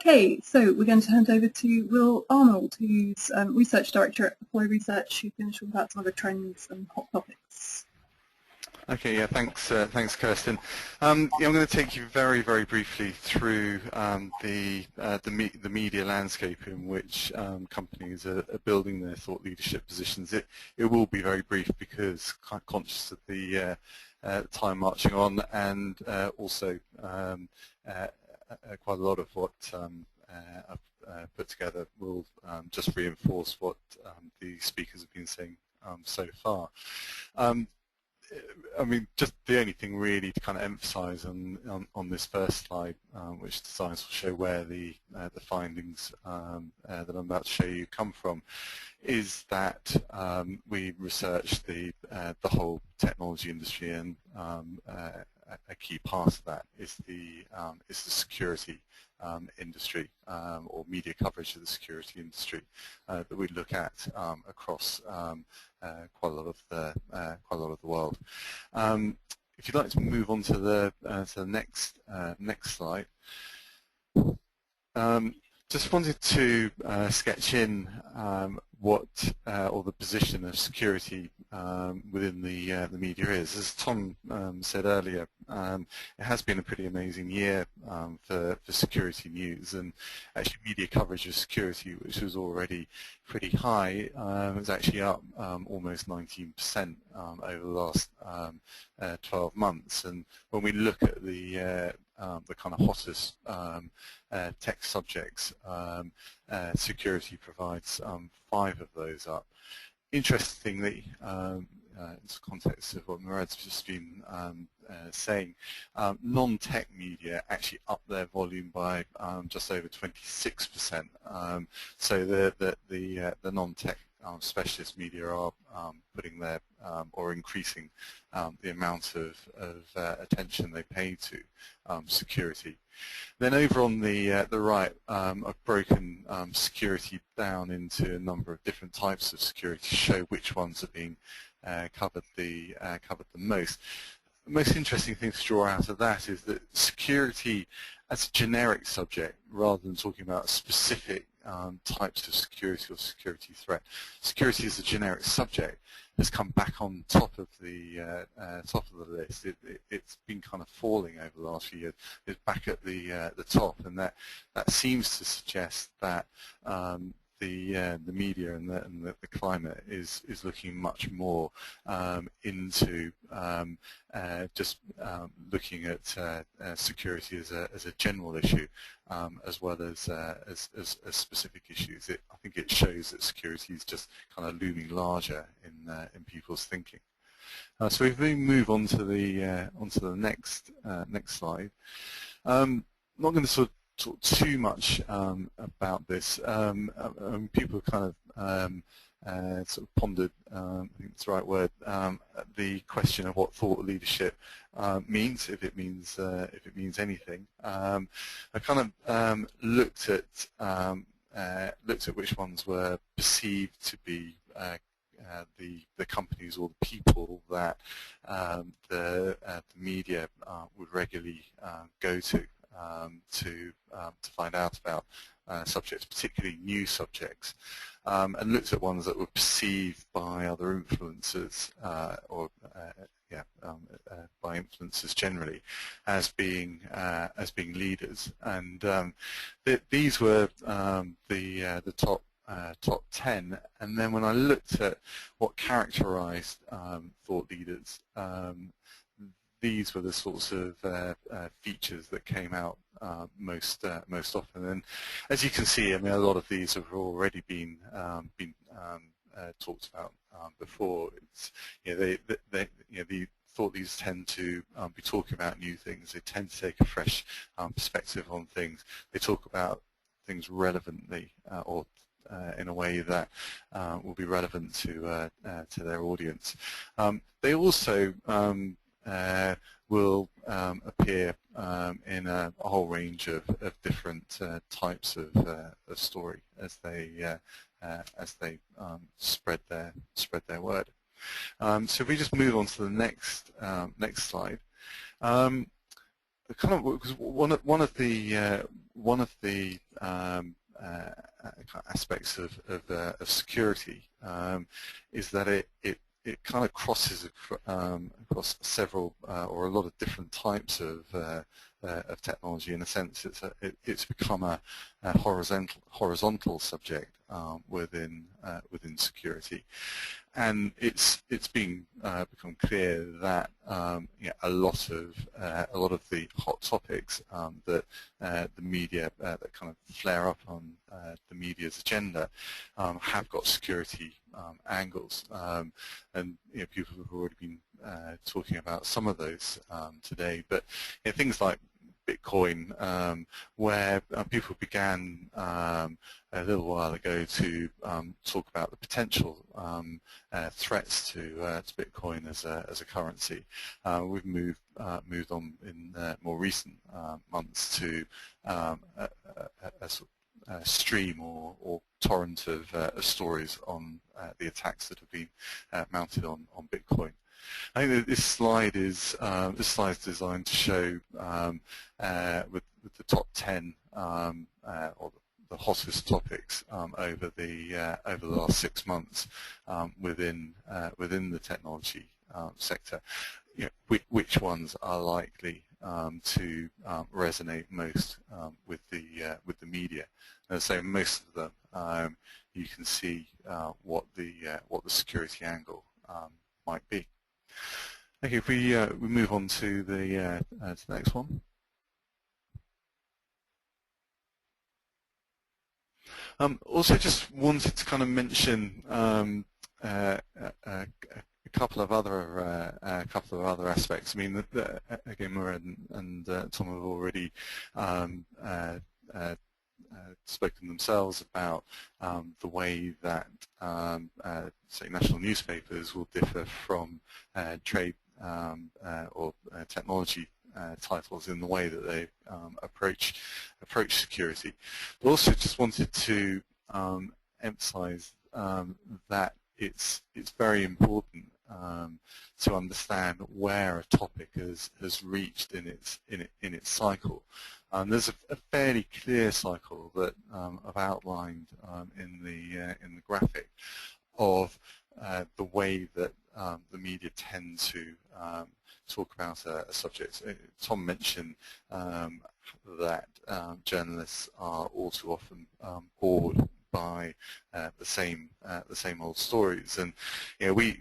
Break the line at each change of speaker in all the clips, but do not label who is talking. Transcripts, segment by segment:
Okay, so we're going to hand over to Will Arnold, who's Research Director at Flow Research, who's going to talk about some other trends and hot topics.
Okay, yeah, thanks, Kirsten. Yeah, I'm going to take you very, very briefly through the media landscape in which companies are building their thought leadership positions. It will be very brief because quite conscious of the time marching on, and also quite a lot of what I've put together will just reinforce what the speakers have been saying so far. I mean, just the only thing really to kind of emphasise on this first slide, which the science will show where the findings that I'm about to show you come from, is that we researched the whole technology industry, and a key part of that is the security industry, or media coverage of the security industry that we look at across quite a lot of the world. If you'd like to move on to the next slide. Just wanted to sketch in what or the position of security within the media is. As Tom said earlier, it has been a pretty amazing year for security news, and actually media coverage of security, which was already pretty high, is actually up almost 19% over the last 12 months. And when we look at the kind of hottest tech subjects, security provides 5 of those up. Interestingly, in the context of what Murad's just been saying, non-tech media actually upped their volume by just over 26%. So the non-tech specialist media are putting their or increasing the amount of attention they pay to security. Then over on the right, I've broken security down into a number of different types of security to show which ones are being covered the most. The most interesting thing to draw out of that is that security as a generic subject, rather than talking about specific types of security or security threat, security as a generic subject has come back on top of the list. It's been kind of falling over the last few years. It's back at the top, and that seems to suggest that the media and the climate is looking much more into just looking at security as a general issue, as well as specific issues. I think it shows that security is just kind of looming larger in people's thinking. So if we move on to the next slide, I'm not going to sort of talk too much about this. People kind of sort of pondered, I think that's the right word, the question of what thought leadership means, if it means anything. I kind of looked at which ones were perceived to be the companies or the people that the media would regularly go to find out about subjects, particularly new subjects, and looked at ones that were perceived by other influencers by influencers generally as being leaders, and these were the top 10. And then when I looked at what characterized thought leaders, these were the sorts of features that came out most often. And as you can see, I mean, a lot of these have already been talked about before. It's, the thought leaders tend to be talking about new things. They tend to take a fresh perspective on things. They talk about things relevantly or in a way that will be relevant to their audience. They also will appear in a whole range of different types of story as they spread their word. So if we just move on to the next slide, kind of because one of the aspects of security is that it kind of crosses across several or a lot of different types of technology. In a sense, it's become a horizontal subject within security, and it's become clear that a lot of the hot topics that the media that kind of flare up on the media's agenda have got security angles, and people have already been talking about some of those today. But things like Bitcoin, where people began a little while ago to talk about the potential threats to Bitcoin as a currency. We've moved on in more recent months to a stream or torrent of stories on the attacks that have been mounted on Bitcoin. I think that this slide is designed to show with the top 10 or the hottest topics over the last 6 months within the technology sector. Which ones are likely to resonate most with the media? And so most of them, you can see what the security angle might be. Okay, if we move on to the next one. Also, just wanted to kind of mention a couple of other aspects. I mean, again, Murray and Tom have already spoken themselves about the way that say national newspapers will differ from trade or technology titles in the way that they approach security. But also just wanted to emphasize that it's very important to understand where a topic has reached in its cycle. There's a fairly clear cycle that I've outlined in the graphic of the way that the media tend to talk about a subject. Tom mentioned that journalists are all too often bored by the same old stories, and we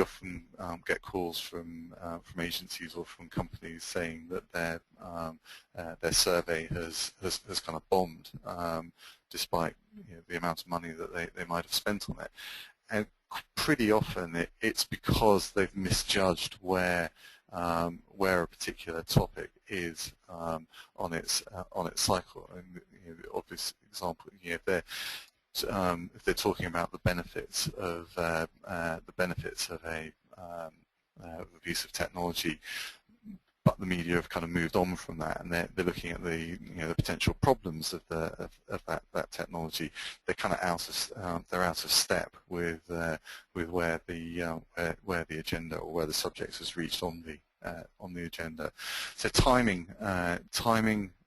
often get calls from agencies or from companies saying that their survey has kind of bombed, despite the amount of money that they might have spent on it. And pretty often it's because they've misjudged where a particular topic is on its cycle. And the obvious example, if they're talking about the benefits of a piece of technology, but the media have kind of moved on from that, and they're looking at the potential problems of that technology. They're kind of out of step with where the agenda or where the subject has reached on the agenda. So timing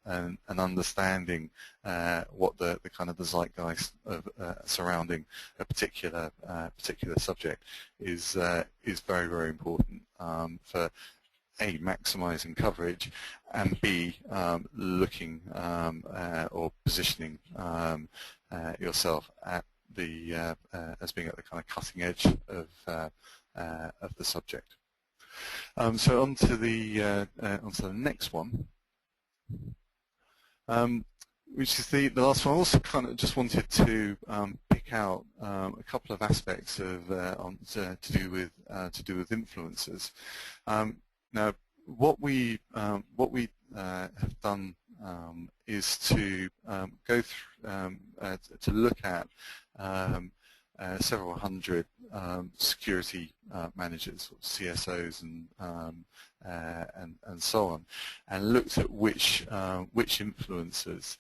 and understanding what the kind of the zeitgeist of surrounding a particular subject is very, very important for A, maximizing coverage, and B, looking or positioning yourself at as being at the kind of cutting edge of the subject. So on to the next one, which is the last one. I also kind of just wanted to pick out a couple of aspects of to do with influencers. Now, what we have done is to go through to look at several hundred security managers, CSOs, and so on, and looked at which influencers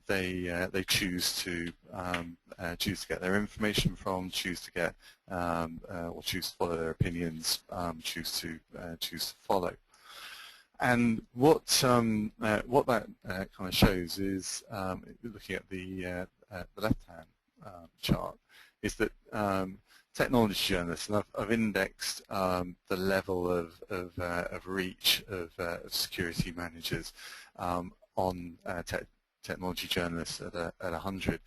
they choose to get their information from, choose to get or choose to follow their opinions, choose to follow. And what that kind of shows is, looking at the left-hand chart, is that technology journalists, and I've indexed the level of reach of security managers on technology journalists at 100.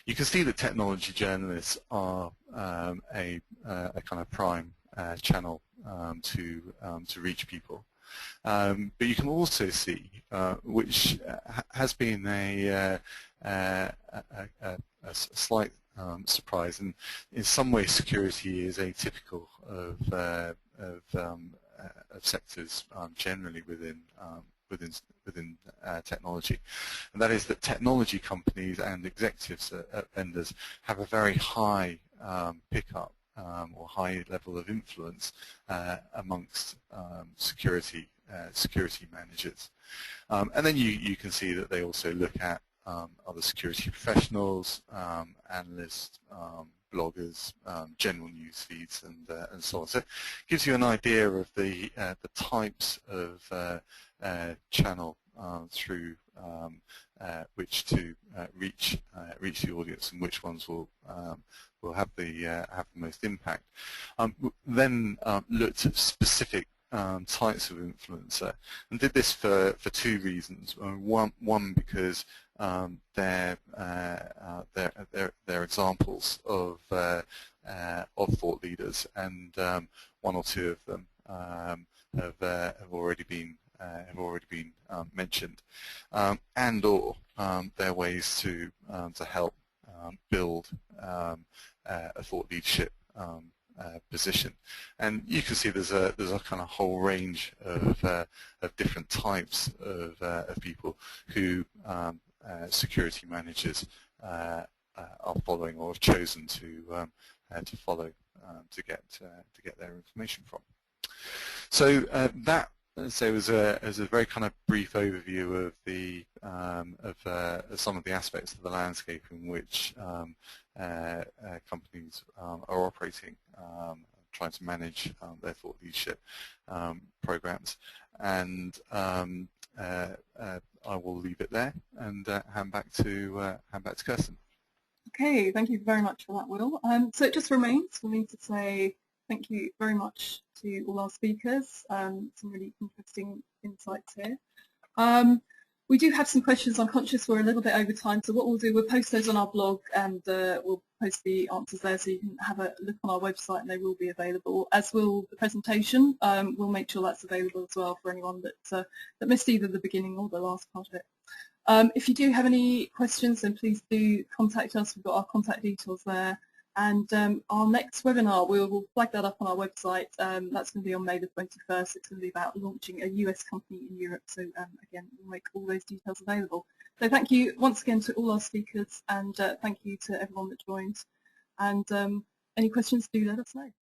You can see that technology journalists are a kind of prime channel to reach people. But you can also see, which has been a slight surprise, and in some ways security is atypical of sectors generally within technology, and that is that technology companies and executives at vendors have a very high pickup or high level of influence amongst security managers. And then you can see that they also look at other security professionals, analysts, bloggers, general news feeds, and so on. So it gives you an idea of the types of channel through which to reach the audience, and which ones will have the most impact. Then looked at specific types of influencer, and did this for two reasons. One because they're examples of thought leaders, and one or two of them have already been mentioned, and/or they're ways to help build a thought leadership position. And you can see there's a kind of whole range of different types of people who security managers are following, or have chosen to follow to get their information from. So that was a very kind of brief overview of the of some of the aspects of the landscape in which companies are operating, trying to manage their thought leadership programs. And I will leave it there and hand back to Kirsten.
Okay, thank you very much for that, Will. So it just remains for me to say thank you very much to all our speakers. Some really interesting insights here. We do have some questions. I'm conscious we're a little bit over time, so what we'll do, we'll post those on our blog, and we'll post the answers there, so you can have a look on our website, and they will be available, as will the presentation. We'll make sure that's available as well for anyone that missed either the beginning or the last part of it. If you do have any questions, then please do contact us. We've got our contact details there. And our next webinar, we'll flag that up on our website. That's going to be on May the 21st. It's going to be about launching a US company in Europe. So again, we'll make all those details available. So thank you once again to all our speakers, and thank you to everyone that joined. And any questions, do let us know.